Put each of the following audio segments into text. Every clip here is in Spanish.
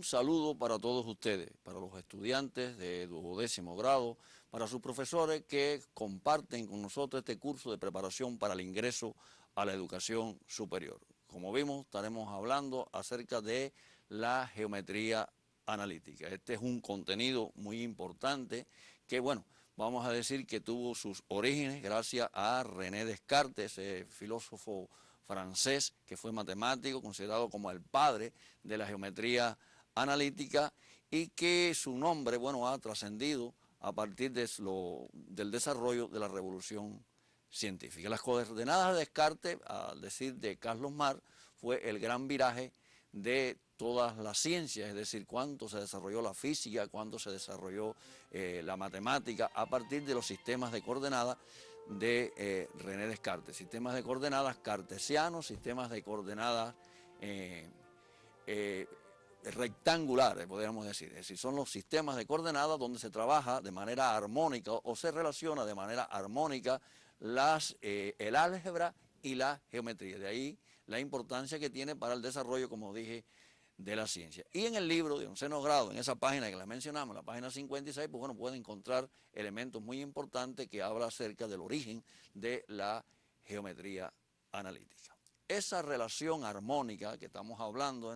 saludo para todos ustedes, para los estudiantes de 12º grado, para sus profesores que comparten con nosotros este curso de preparación para el ingreso a la educación superior. Como vimos, estaremos hablando acerca de la geometría analítica. Este es un contenido muy importante que, bueno, vamos a decir que tuvo sus orígenes gracias a René Descartes, filósofo francés que fue matemático, considerado como el padre de la geometría analítica, y que su nombre, bueno, ha trascendido a partir del desarrollo de la revolución científica. Las coordenadas de Descartes, al decir de Carlos Marx, fue el gran viraje de todas las ciencias, es decir, cuánto se desarrolló la física, cuánto se desarrolló la matemática a partir de los sistemas de coordenadas de René Descartes, sistemas de coordenadas cartesianos, sistemas de coordenadas rectangulares, podríamos decir. Es decir, son los sistemas de coordenadas donde se trabaja de manera armónica o se relaciona de manera armónica el álgebra y la geometría. De ahí la importancia que tiene para el desarrollo, como dije, de la ciencia. Y en el libro de 11º grado, en esa página que la mencionamos, la página 56, pues bueno, pueden encontrar elementos muy importantes que habla acerca del origen de la geometría analítica. Esa relación armónica que estamos hablando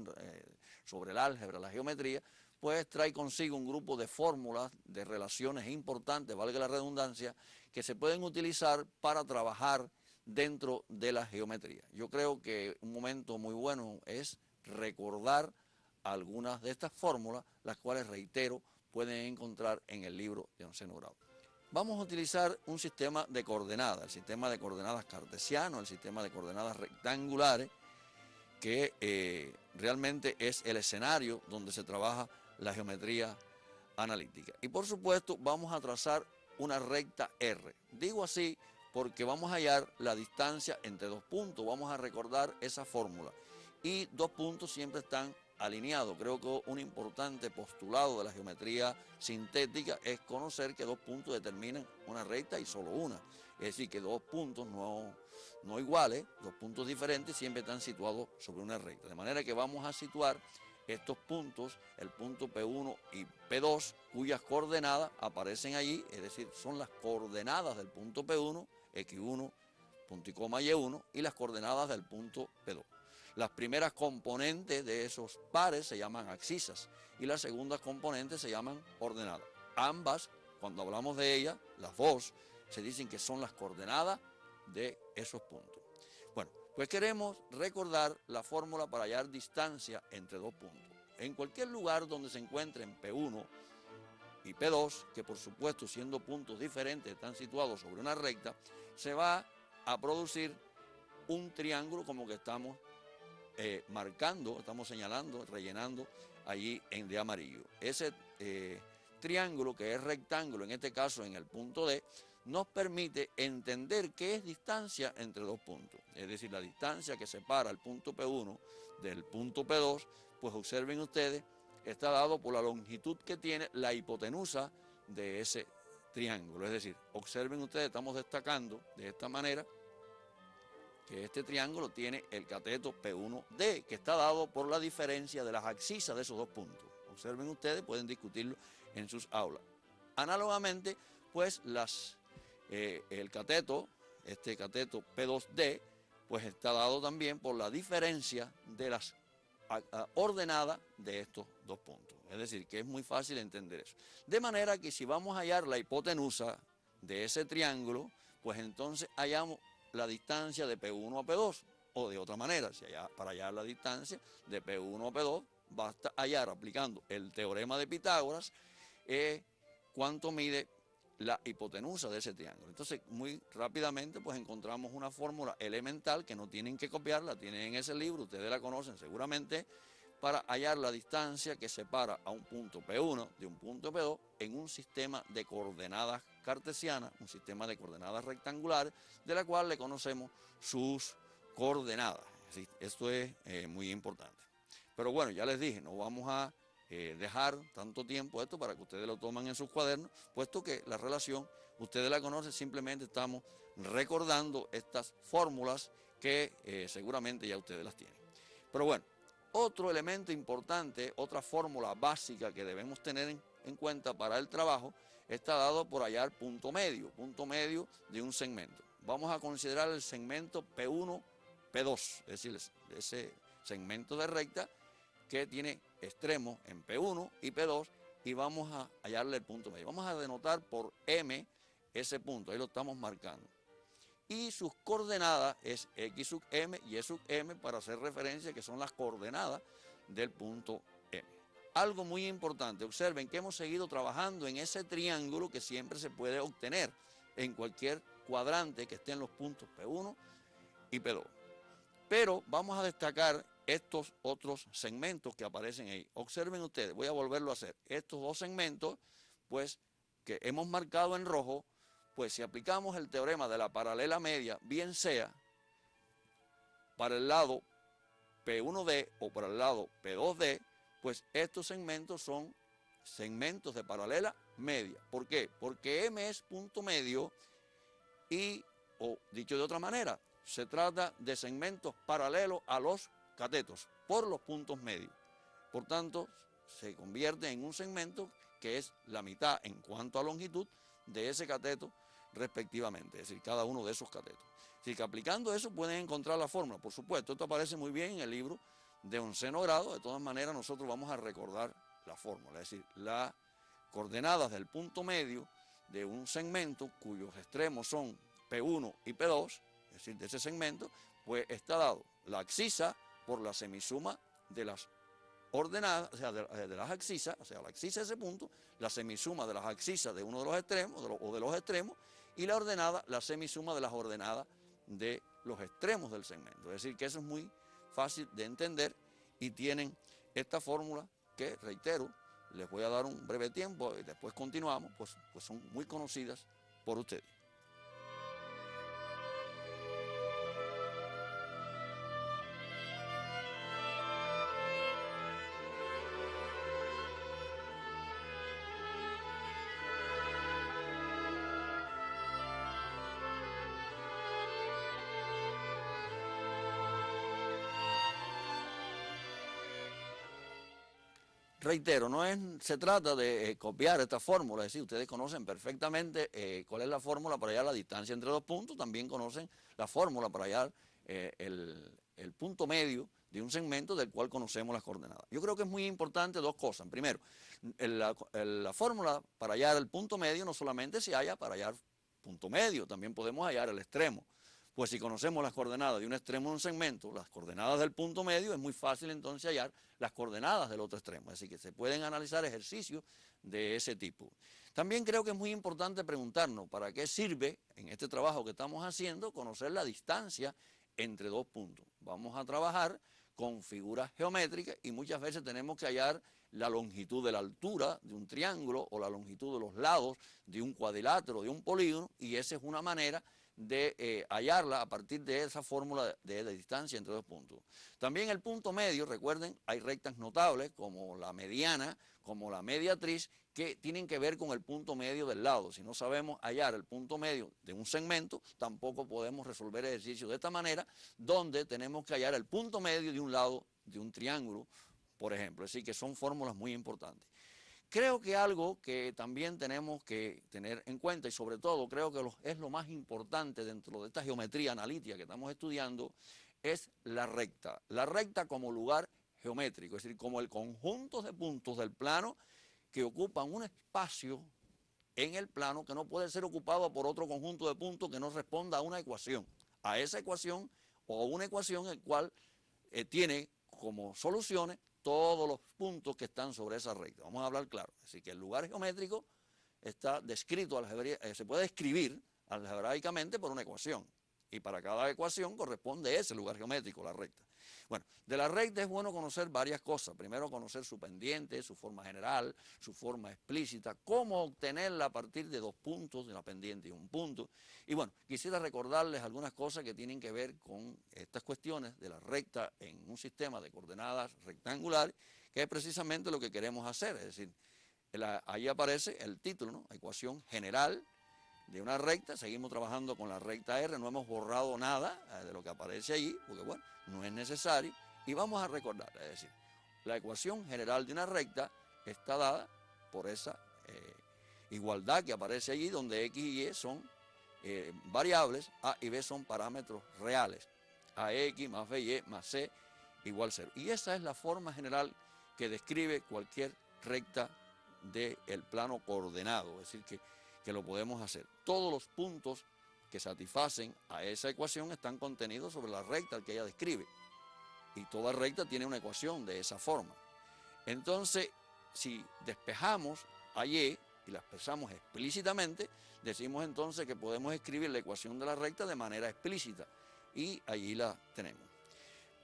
sobre el álgebra, la geometría, pues trae consigo un grupo de fórmulas, de relaciones importantes, valga la redundancia, que se pueden utilizar para trabajar dentro de la geometría. Yo creo que un momento muy bueno es recordar algunas de estas fórmulas, las cuales, reitero, pueden encontrar en el libro de 11º grado. Vamos a utilizar un sistema de coordenadas, el sistema de coordenadas cartesiano, el sistema de coordenadas rectangulares, que realmente es el escenario donde se trabaja la geometría analítica. Y por supuesto vamos a trazar una recta R. Digo así porque vamos a hallar la distancia entre dos puntos, vamos a recordar esa fórmula. Y dos puntos siempre están alineados. Creo que un importante postulado de la geometría sintética es conocer que dos puntos determinan una recta y solo una. Es decir, que dos puntos no iguales, dos puntos diferentes, siempre están situados sobre una recta. De manera que vamos a situar estos puntos, el punto P1 y P2, cuyas coordenadas aparecen allí, es decir, son las coordenadas del punto P1, X1, punto y coma Y1, y las coordenadas del punto P2. Las primeras componentes de esos pares se llaman abscisas y las segundas componentes se llaman ordenadas. Ambas, cuando hablamos de ellas, las dos, se dicen que son las coordenadas de esos puntos. Bueno, pues queremos recordar la fórmula para hallar distancia entre dos puntos. En cualquier lugar donde se encuentren P1 y P2, que por supuesto siendo puntos diferentes están situados sobre una recta, se va a producir un triángulo como que estamos marcando, estamos señalando, rellenando allí de amarillo. Ese triángulo, que es rectángulo, en este caso en el punto D, nos permite entender qué es distancia entre dos puntos. Es decir, la distancia que separa el punto P1 del punto P2, pues observen ustedes, está dado por la longitud que tiene la hipotenusa de ese triángulo. Es decir, observen ustedes, estamos destacando de esta manera que este triángulo tiene el cateto P1D, que está dado por la diferencia de las abscisas de esos dos puntos. Observen ustedes, pueden discutirlo en sus aulas. Análogamente, pues el cateto, este cateto P2D, pues está dado también por la diferencia de las ordenadas de estos dos puntos. Es decir, que es muy fácil entender eso. De manera que si vamos a hallar la hipotenusa de ese triángulo, pues entonces hallamos la distancia de P1 a P2, o de otra manera, para hallar la distancia de P1 a P2, basta hallar, aplicando el teorema de Pitágoras, cuánto mide la hipotenusa de ese triángulo. Entonces, muy rápidamente, pues encontramos una fórmula elemental que no tienen que copiar, la tienen en ese libro, ustedes la conocen seguramente, para hallar la distancia que separa a un punto P1 de un punto P2 en un sistema de coordenadas cartesianas, un sistema de coordenadas rectangulares, de la cual le conocemos sus coordenadas. ¿Sí? Esto es muy importante. Pero bueno, ya les dije, no vamos a dejar tanto tiempo esto para que ustedes lo tomen en sus cuadernos, puesto que la relación ustedes la conocen, simplemente estamos recordando estas fórmulas que seguramente ya ustedes las tienen. Pero bueno, Otro elemento importante, otra fórmula básica que debemos tener en cuenta para el trabajo, está dado por hallar punto medio de un segmento. Vamos a considerar el segmento P1, P2, es decir, ese segmento de recta que tiene extremos en P1 y P2 y vamos a hallarle el punto medio. Vamos a denotar por M ese punto, ahí lo estamos marcando. Y sus coordenadas es X sub M y Y sub M para hacer referencia que son las coordenadas del punto M. Algo muy importante, observen que hemos seguido trabajando en ese triángulo que siempre se puede obtener en cualquier cuadrante que esté en los puntos P1 y P2. Pero vamos a destacar estos otros segmentos que aparecen ahí. Observen ustedes, voy a volverlo a hacer. Estos dos segmentos, pues, que hemos marcado en rojo, pues si aplicamos el teorema de la paralela media, bien sea para el lado P1D o para el lado P2D, pues estos segmentos son segmentos de paralela media. ¿Por qué? Porque M es punto medio y, o dicho de otra manera, se trata de segmentos paralelos a los catetos por los puntos medios. Por tanto, se convierte en un segmento que es la mitad en cuanto a longitud de ese cateto respectivamente, es decir, cada uno de esos catetos. Así que aplicando eso pueden encontrar la fórmula. Por supuesto, esto aparece muy bien en el libro de 11º grado, de todas maneras nosotros vamos a recordar la fórmula, es decir, las coordenadas del punto medio de un segmento cuyos extremos son P1 y P2, es decir, de ese segmento, pues está dado la abscisa por la semisuma de las ordenadas, o sea, de las abscisas, o sea, la abscisa de ese punto, la semisuma de las abscisas de uno de los extremos, o de los extremos, y la ordenada, la semisuma de las ordenadas de los extremos del segmento. Es decir, que eso es muy fácil de entender y tienen esta fórmula que, reitero, les voy a dar un breve tiempo y después continuamos, pues son muy conocidas por ustedes. Reitero, se trata de copiar esta fórmula, es decir, ustedes conocen perfectamente cuál es la fórmula para hallar la distancia entre dos puntos, también conocen la fórmula para hallar el punto medio de un segmento del cual conocemos las coordenadas. Yo creo que es muy importante dos cosas. Primero, la fórmula para hallar el punto medio no solamente se halla para hallar punto medio, también podemos hallar el extremo. Pues si conocemos las coordenadas de un extremo de un segmento, las coordenadas del punto medio, es muy fácil entonces hallar las coordenadas del otro extremo. Así que se pueden analizar ejercicios de ese tipo. También creo que es muy importante preguntarnos para qué sirve en este trabajo que estamos haciendo conocer la distancia entre dos puntos. Vamos a trabajar con figuras geométricas y muchas veces tenemos que hallar la longitud de la altura de un triángulo o la longitud de los lados de un cuadrilátero, de un polígono, y esa es una manera de hallarla a partir de esa fórmula de distancia entre dos puntos. También el punto medio, recuerden, hay rectas notables como la mediana, como la mediatriz, que tienen que ver con el punto medio del lado. Si no sabemos hallar el punto medio de un segmento, tampoco podemos resolver ejercicios de esta manera, donde tenemos que hallar el punto medio de un lado de un triángulo, por ejemplo. Así que son fórmulas muy importantes. Creo que algo que también tenemos que tener en cuenta, y sobre todo creo que es lo más importante dentro de esta geometría analítica que estamos estudiando, es la recta. La recta como lugar geométrico, es decir, como el conjunto de puntos del plano que ocupan un espacio en el plano que no puede ser ocupado por otro conjunto de puntos que no responda a una ecuación. A esa ecuación o una ecuación el cual tiene como soluciones todos los puntos que están sobre esa recta. Vamos a hablar claro. Así que el lugar geométrico está descrito, se puede describir algebraicamente por una ecuación. Y para cada ecuación corresponde ese lugar geométrico, la recta. Bueno, de la recta es bueno conocer varias cosas. Primero conocer su pendiente, su forma general, su forma explícita, cómo obtenerla a partir de dos puntos, de una pendiente y un punto. Y bueno, quisiera recordarles algunas cosas que tienen que ver con estas cuestiones de la recta en un sistema de coordenadas rectangulares, que es precisamente lo que queremos hacer. Es decir, ahí aparece el título, ¿no? Ecuación general de una recta. Seguimos trabajando con la recta R, no hemos borrado nada de lo que aparece allí, porque bueno, no es necesario, Y vamos a recordar, es decir, la ecuación general de una recta está dada por esa igualdad que aparece allí, donde X y Y son variables, A y B son parámetros reales. AX más BY más C igual 0. Y esa es la forma general que describe cualquier recta del plano coordenado, es decir, que lo podemos hacer. Todos los puntos que satisfacen a esa ecuación están contenidos sobre la recta que ella describe. Y toda recta tiene una ecuación de esa forma. Entonces, si despejamos a Y y la expresamos explícitamente, decimos entonces que podemos escribir la ecuación de la recta de manera explícita. Y allí la tenemos.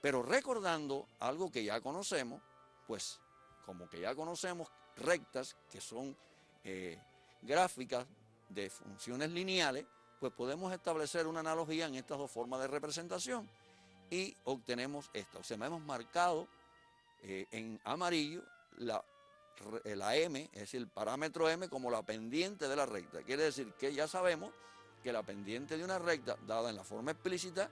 Pero recordando algo que ya conocemos, pues como que ya conocemos rectas que son gráficas de funciones lineales, pues podemos establecer una analogía en estas dos formas de representación y obtenemos esta. O sea, hemos marcado en amarillo la M, es decir, el parámetro M como la pendiente de la recta. Quiere decir que ya sabemos que la pendiente de una recta, dada en la forma explícita,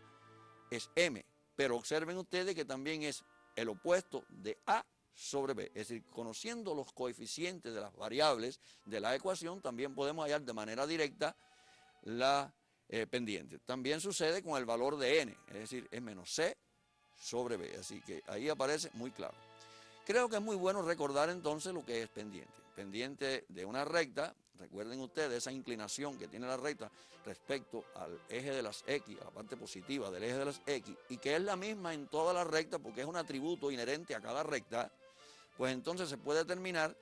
es M. Pero observen ustedes que también es el opuesto de A sobre B. Es decir, conociendo los coeficientes de las variables de la ecuación, también podemos hallar de manera directa la pendiente. También sucede con el valor de N, es decir, es menos C sobre B. Así que ahí aparece muy claro. Creo que es muy bueno recordar entonces lo que es pendiente. Pendiente de una recta, recuerden ustedes esa inclinación que tiene la recta respecto al eje de las X, a la parte positiva del eje de las X, y que es la misma en toda la recta porque es un atributo inherente a cada recta, pues entonces se puede determinar,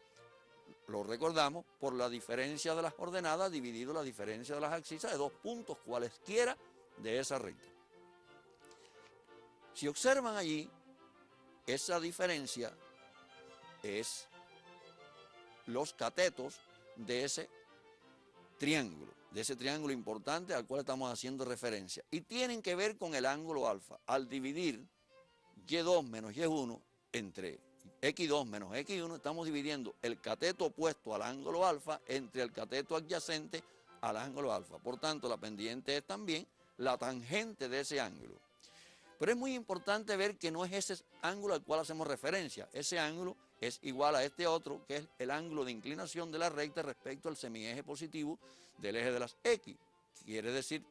lo recordamos, por la diferencia de las ordenadas dividido la diferencia de las abscisas de dos puntos cualesquiera de esa recta. Si observan allí, esa diferencia es los catetos de ese triángulo importante al cual estamos haciendo referencia. Y tienen que ver con el ángulo alfa. Al dividir Y2 menos Y1 entre X2 menos X1, estamos dividiendo el cateto opuesto al ángulo alfa entre el cateto adyacente al ángulo alfa. Por tanto, la pendiente es también la tangente de ese ángulo. Pero es muy importante ver que no es ese ángulo al cual hacemos referencia. Ese ángulo es igual a este otro, que es el ángulo de inclinación de la recta respecto al semieje positivo del eje de las X. Quiere decir,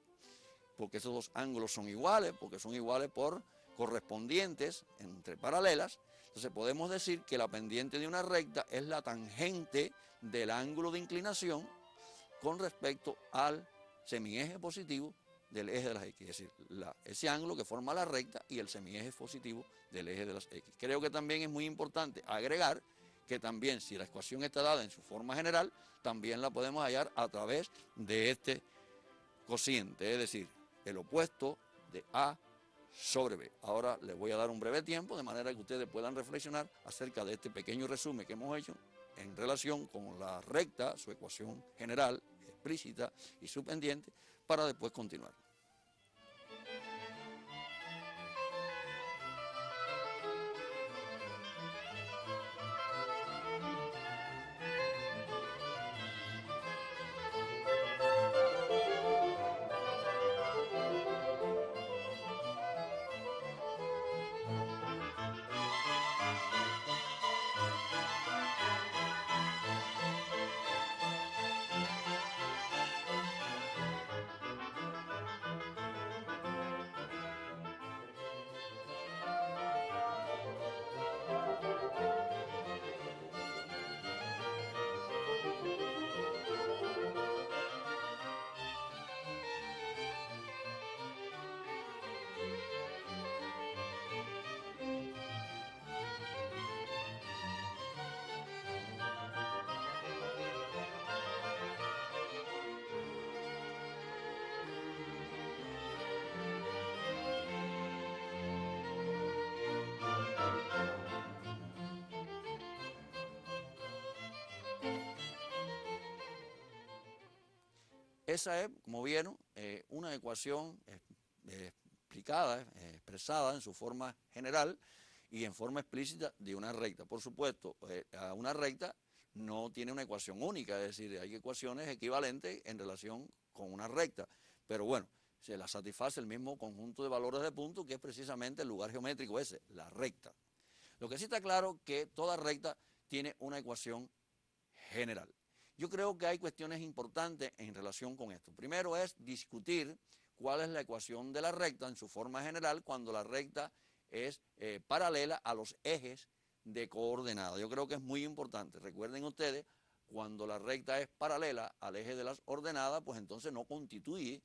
porque esos dos ángulos son iguales, porque son iguales por correspondientes entre paralelas, entonces podemos decir que la pendiente de una recta es la tangente del ángulo de inclinación con respecto al semieje positivo del eje de las X, es decir, ese ángulo que forma la recta y el semieje positivo del eje de las X. Creo que también es muy importante agregar que también si la ecuación está dada en su forma general, también la podemos hallar a través de este cociente, es decir, el opuesto de A sobre B. Ahora les voy a dar un breve tiempo de manera que ustedes puedan reflexionar acerca de este pequeño resumen que hemos hecho en relación con la recta, su ecuación general, explícita y su pendiente, para después continuar. Esa es, como vieron, una ecuación explicada, expresada en su forma general y en forma explícita de una recta. Por supuesto, una recta no tiene una ecuación única, es decir, hay ecuaciones equivalentes en relación con una recta. Pero bueno, se la satisface el mismo conjunto de valores de puntos, que es precisamente el lugar geométrico ese, la recta. Lo que sí está claro que toda recta tiene una ecuación general. Yo creo que hay cuestiones importantes en relación con esto. Primero es discutir cuál es la ecuación de la recta en su forma general cuando la recta es paralela a los ejes de coordenada. Yo creo que es muy importante. Recuerden ustedes, cuando la recta es paralela al eje de las ordenadas, pues entonces no constituye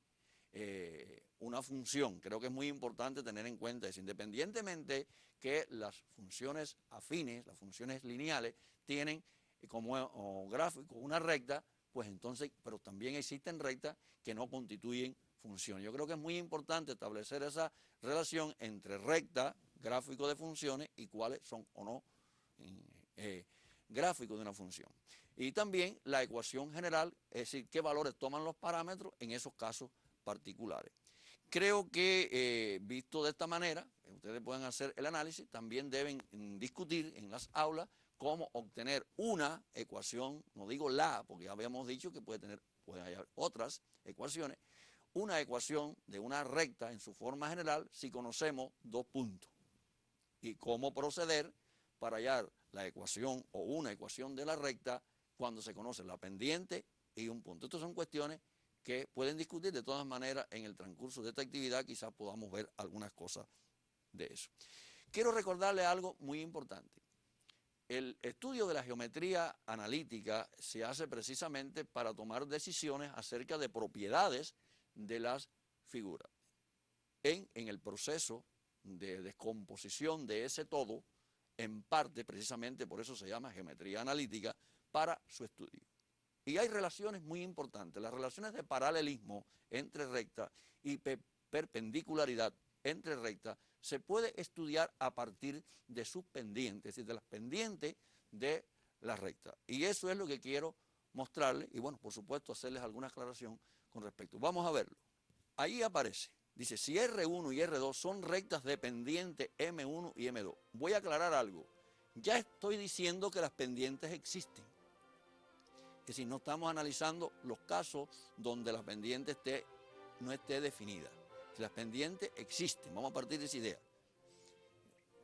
una función. Creo que es muy importante tener en cuenta eso, independientemente que las funciones afines, las funciones lineales, tienen como gráfico una recta, pues entonces, pero también existen rectas que no constituyen función. Yo creo que es muy importante establecer esa relación entre recta, gráfico de funciones, y cuáles son o no gráficos de una función. Y también la ecuación general, es decir, qué valores toman los parámetros en esos casos particulares. Creo que visto de esta manera, ustedes pueden hacer el análisis, también deben discutir en las aulas cómo obtener una ecuación, no digo la, porque ya habíamos dicho que puede haber otras ecuaciones, una ecuación de una recta en su forma general si conocemos dos puntos. Y cómo proceder para hallar la ecuación o una ecuación de la recta cuando se conoce la pendiente y un punto. Estas son cuestiones que pueden discutir de todas maneras en el transcurso de esta actividad, quizás podamos ver algunas cosas de eso. Quiero recordarle algo muy importante. El estudio de la geometría analítica se hace precisamente para tomar decisiones acerca de propiedades de las figuras. En el proceso de descomposición de ese todo, en parte, precisamente por eso se llama geometría analítica, para su estudio. Y hay relaciones muy importantes, las relaciones de paralelismo entre recta y perpendicularidad entre recta se puede estudiar a partir de sus pendientes, es decir, de las pendientes de la recta. Y eso es lo que quiero mostrarles y bueno, por supuesto, hacerles alguna aclaración con respecto. Vamos a verlo. Ahí aparece, dice, si R1 y R2 son rectas de pendiente M1 y M2. Voy a aclarar algo. Ya estoy diciendo que las pendientes existen. Es decir, no estamos analizando los casos donde la pendiente no esté definida. Si las pendientes existen, vamos a partir de esa idea.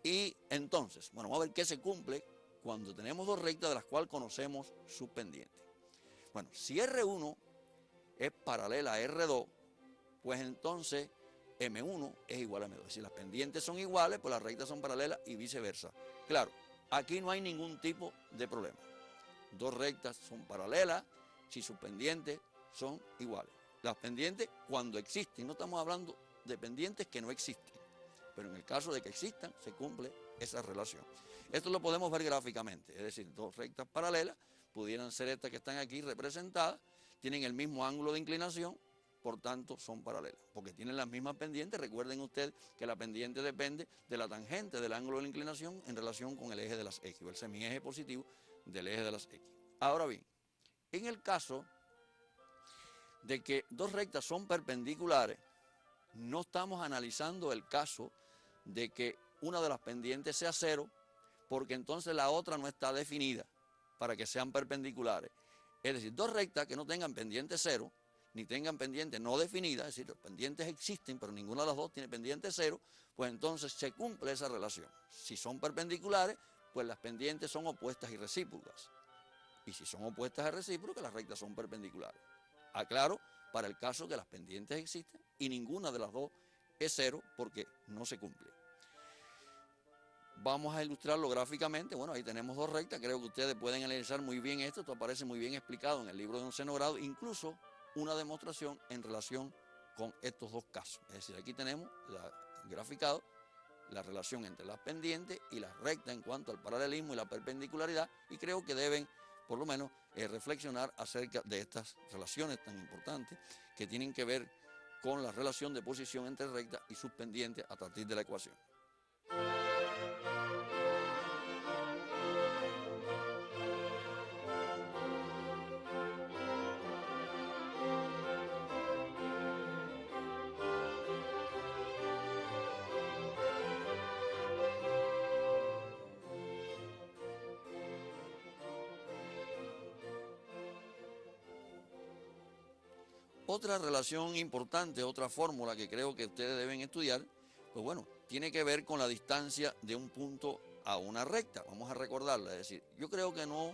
Y entonces, bueno, vamos a ver qué se cumple cuando tenemos dos rectas de las cuales conocemos sus pendientes. Bueno, si R1 es paralela a R2, pues entonces M1 es igual a M2. Si las pendientes son iguales, pues las rectas son paralelas y viceversa. Claro, aquí no hay ningún tipo de problema. Dos rectas son paralelas si sus pendientes son iguales. Las pendientes cuando existen, no estamos hablando de pendientes que no existen, pero en el caso de que existan, se cumple esa relación. Esto lo podemos ver gráficamente, es decir, dos rectas paralelas, pudieran ser estas que están aquí representadas, tienen el mismo ángulo de inclinación, por tanto son paralelas, porque tienen las mismas pendientes. Recuerden ustedes que la pendiente depende de la tangente del ángulo de la inclinación en relación con el eje de las X, o el semieje positivo del eje de las X. Ahora bien, en el caso de que dos rectas son perpendiculares, no estamos analizando el caso de que una de las pendientes sea cero, porque entonces la otra no está definida para que sean perpendiculares. Es decir, dos rectas que no tengan pendiente cero, ni tengan pendiente no definida, es decir, los pendientes existen, pero ninguna de las dos tiene pendiente cero, pues entonces se cumple esa relación. Si son perpendiculares, pues las pendientes son opuestas y recíprocas. Y si son opuestas y recíprocas, las rectas son perpendiculares. Aclaro, para el caso que las pendientes existen y ninguna de las dos es cero porque no se cumple. Vamos a ilustrarlo gráficamente. Bueno, ahí tenemos dos rectas. Creo que ustedes pueden analizar muy bien esto. Esto aparece muy bien explicado en el libro de 11º grado. Incluso una demostración en relación con estos dos casos. Es decir, aquí tenemos graficado la relación entre las pendientes y las rectas en cuanto al paralelismo y la perpendicularidad. Y creo que deben, por lo menos, reflexionar acerca de estas relaciones tan importantes que tienen que ver con la relación de posición entre rectas y sus pendientes a partir de la ecuación. Otra relación importante, otra fórmula que creo que ustedes deben estudiar, pues bueno, tiene que ver con la distancia de un punto a una recta. Vamos a recordarla, es decir, yo creo que no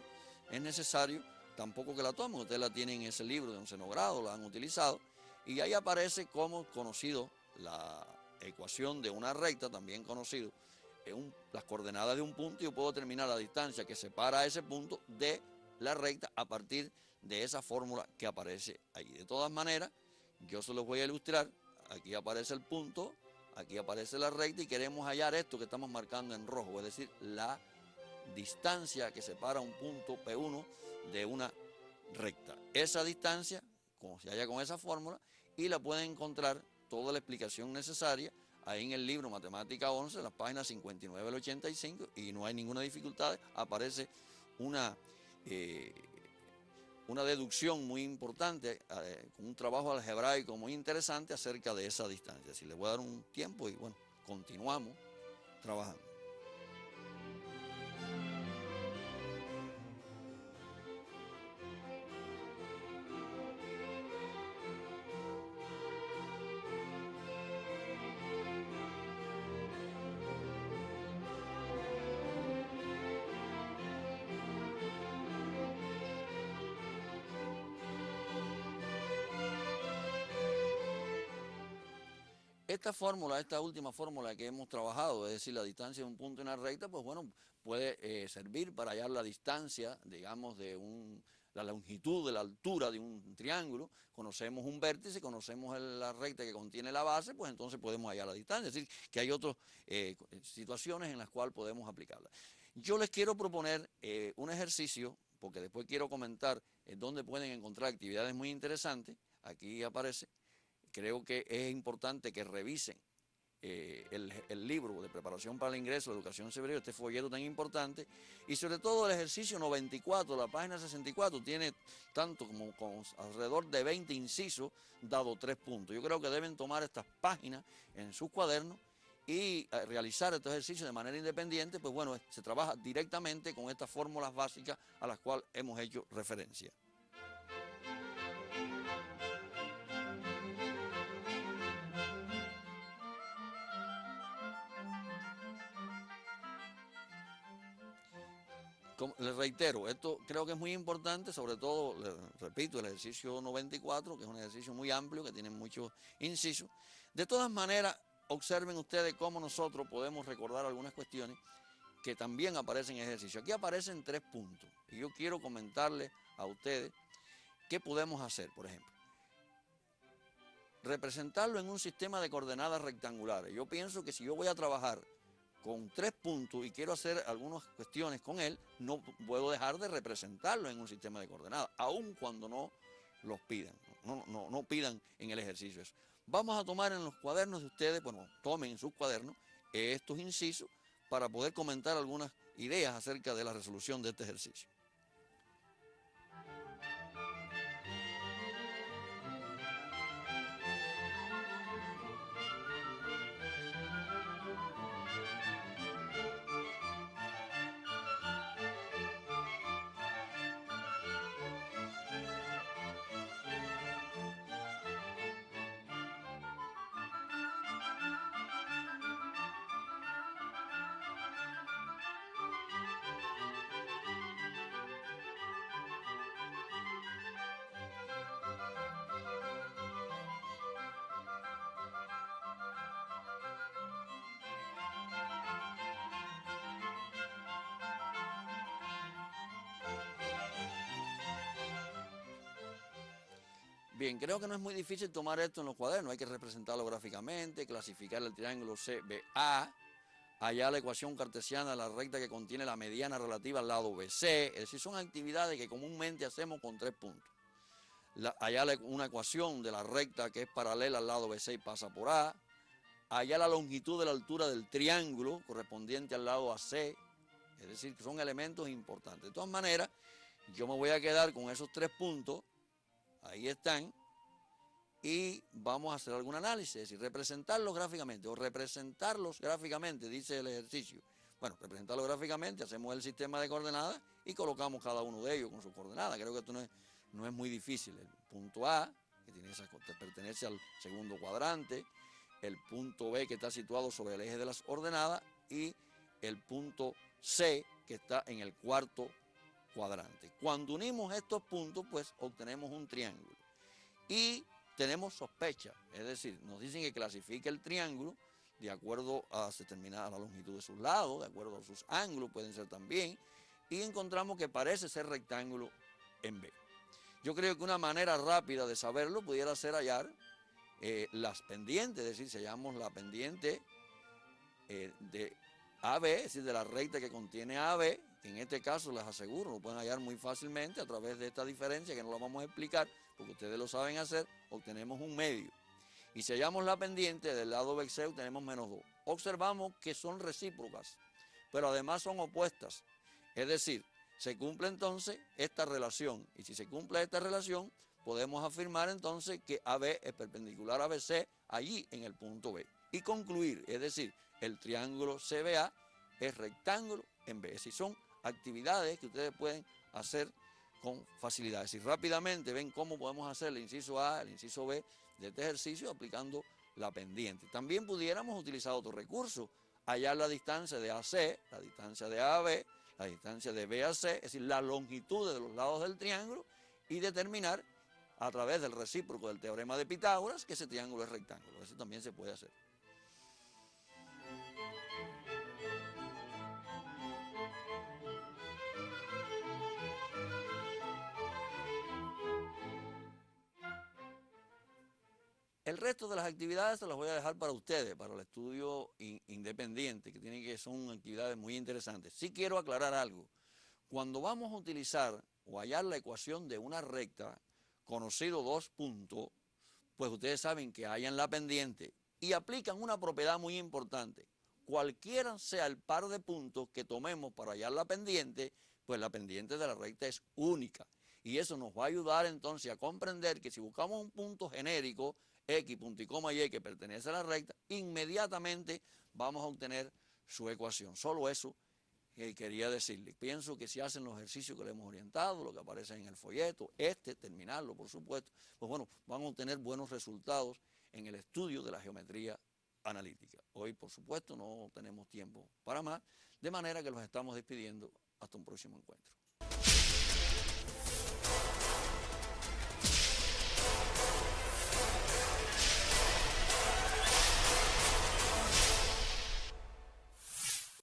es necesario tampoco que la tomen, ustedes la tienen en ese libro de 11º grado, la han utilizado, y ahí aparece como conocido la ecuación de una recta, también conocido, las coordenadas de un punto, y yo puedo determinar la distancia que separa ese punto de la recta a partir de esa fórmula que aparece allí. De todas maneras, yo se los voy a ilustrar. Aquí aparece el punto, aquí aparece la recta y queremos hallar esto que estamos marcando en rojo, es decir, la distancia que separa un punto P1 de una recta. Esa distancia, como se halla con esa fórmula, y la pueden encontrar toda la explicación necesaria ahí en el libro Matemática 11, en las páginas 59 al 85, y no hay ninguna dificultad, aparece una deducción muy importante, con un trabajo algebraico muy interesante acerca de esa distancia. Si le voy a dar un tiempo y bueno, continuamos trabajando. Esta fórmula, esta última fórmula que hemos trabajado, es decir, la distancia de un punto en una recta, pues bueno, puede servir para hallar la distancia, digamos, la longitud de la altura de un triángulo. Conocemos un vértice, conocemos la recta que contiene la base, pues entonces podemos hallar la distancia. Es decir, que hay otras situaciones en las cuales podemos aplicarla. Yo les quiero proponer un ejercicio, porque después quiero comentar dónde pueden encontrar actividades muy interesantes. Aquí aparece. Creo que es importante que revisen el libro de preparación para el ingreso de educación superior, este folleto tan importante, y sobre todo el ejercicio 94, la página 64, tiene tanto como con alrededor de 20 incisos, dado 3 puntos. Yo creo que deben tomar estas páginas en sus cuadernos y realizar estos ejercicios de manera independiente, pues bueno, se trabaja directamente con estas fórmulas básicas a las cuales hemos hecho referencia. Les reitero, esto creo que es muy importante, sobre todo, repito, el ejercicio 94, que es un ejercicio muy amplio, que tiene muchos incisos. De todas maneras, observen ustedes cómo nosotros podemos recordar algunas cuestiones que también aparecen en el ejercicio. Aquí aparecen 3 puntos, y yo quiero comentarles a ustedes qué podemos hacer, por ejemplo. Representarlo en un sistema de coordenadas rectangulares. Yo pienso que si yo voy a trabajar con 3 puntos y quiero hacer algunas cuestiones con él, no puedo dejar de representarlo en un sistema de coordenadas, aun cuando no los pidan, no pidan en el ejercicio eso. Vamos a tomar en los cuadernos de ustedes, bueno, tomen en sus cuadernos estos incisos para poder comentar algunas ideas acerca de la resolución de este ejercicio. Bien, creo que no es muy difícil tomar esto en los cuadernos, hay que representarlo gráficamente, clasificar el triángulo CBA, hallar la ecuación cartesiana de la recta que contiene la mediana relativa al lado BC, es decir, son actividades que comúnmente hacemos con 3 puntos. Hallar una ecuación de la recta que es paralela al lado BC y pasa por A, hallar la longitud de la altura del triángulo correspondiente al lado AC, es decir, que son elementos importantes. De todas maneras, yo me voy a quedar con esos 3 puntos. Ahí están, y vamos a hacer algún análisis, es decir, representarlos gráficamente, dice el ejercicio. Bueno, representarlos gráficamente, hacemos el sistema de coordenadas y colocamos cada uno de ellos con sus coordenadas. Creo que esto no es muy difícil. El punto A, que pertenece al segundo cuadrante, el punto B, que está situado sobre el eje de las ordenadas, y el punto C, que está en el cuarto cuadrante. Cuando unimos estos puntos, pues obtenemos un triángulo. Y tenemos sospecha, es decir, nos dicen que clasifique el triángulo de acuerdo a determinada la longitud de sus lados, de acuerdo a sus ángulos, pueden ser también, y encontramos que parece ser rectángulo en B. Yo creo que una manera rápida de saberlo pudiera ser hallar las pendientes, es decir, si hallamos la pendiente de AB, es decir, de la recta que contiene AB, que en este caso les aseguro, lo pueden hallar muy fácilmente a través de esta diferencia que no la vamos a explicar, porque ustedes lo saben hacer, obtenemos un medio. Y si hallamos la pendiente del lado BC, obtenemos -2. Observamos que son recíprocas, pero además son opuestas. Es decir, se cumple entonces esta relación. Y si se cumple esta relación, podemos afirmar entonces que AB es perpendicular a BC allí en el punto B. Y concluir, es decir, el triángulo CBA es rectángulo en B. Es decir, son actividades que ustedes pueden hacer con facilidad. Es decir, rápidamente ven cómo podemos hacer el inciso A, el inciso B de este ejercicio aplicando la pendiente. También pudiéramos utilizar otro recurso, hallar la distancia de AC, la distancia de AB, la distancia de B a C, es decir, la longitud de los lados del triángulo, y determinar a través del recíproco del teorema de Pitágoras que ese triángulo es rectángulo. Eso también se puede hacer. El resto de las actividades se las voy a dejar para ustedes, para el estudio independiente, que son actividades muy interesantes. Sí quiero aclarar algo. Cuando vamos a utilizar o hallar la ecuación de una recta, conocido dos puntos, pues ustedes saben que hallan la pendiente y aplican una propiedad muy importante. Cualquiera sea el par de puntos que tomemos para hallar la pendiente, pues la pendiente de la recta es única. Y eso nos va a ayudar entonces a comprender que si buscamos un punto genérico, X, punto y coma Y, que pertenece a la recta, inmediatamente vamos a obtener su ecuación. Solo eso quería decirle. Pienso que si hacen los ejercicios que le hemos orientado, lo que aparece en el folleto, terminarlo por supuesto, pues bueno, van a obtener buenos resultados en el estudio de la geometría analítica. Hoy, por supuesto, no tenemos tiempo para más, de manera que los estamos despidiendo hasta un próximo encuentro.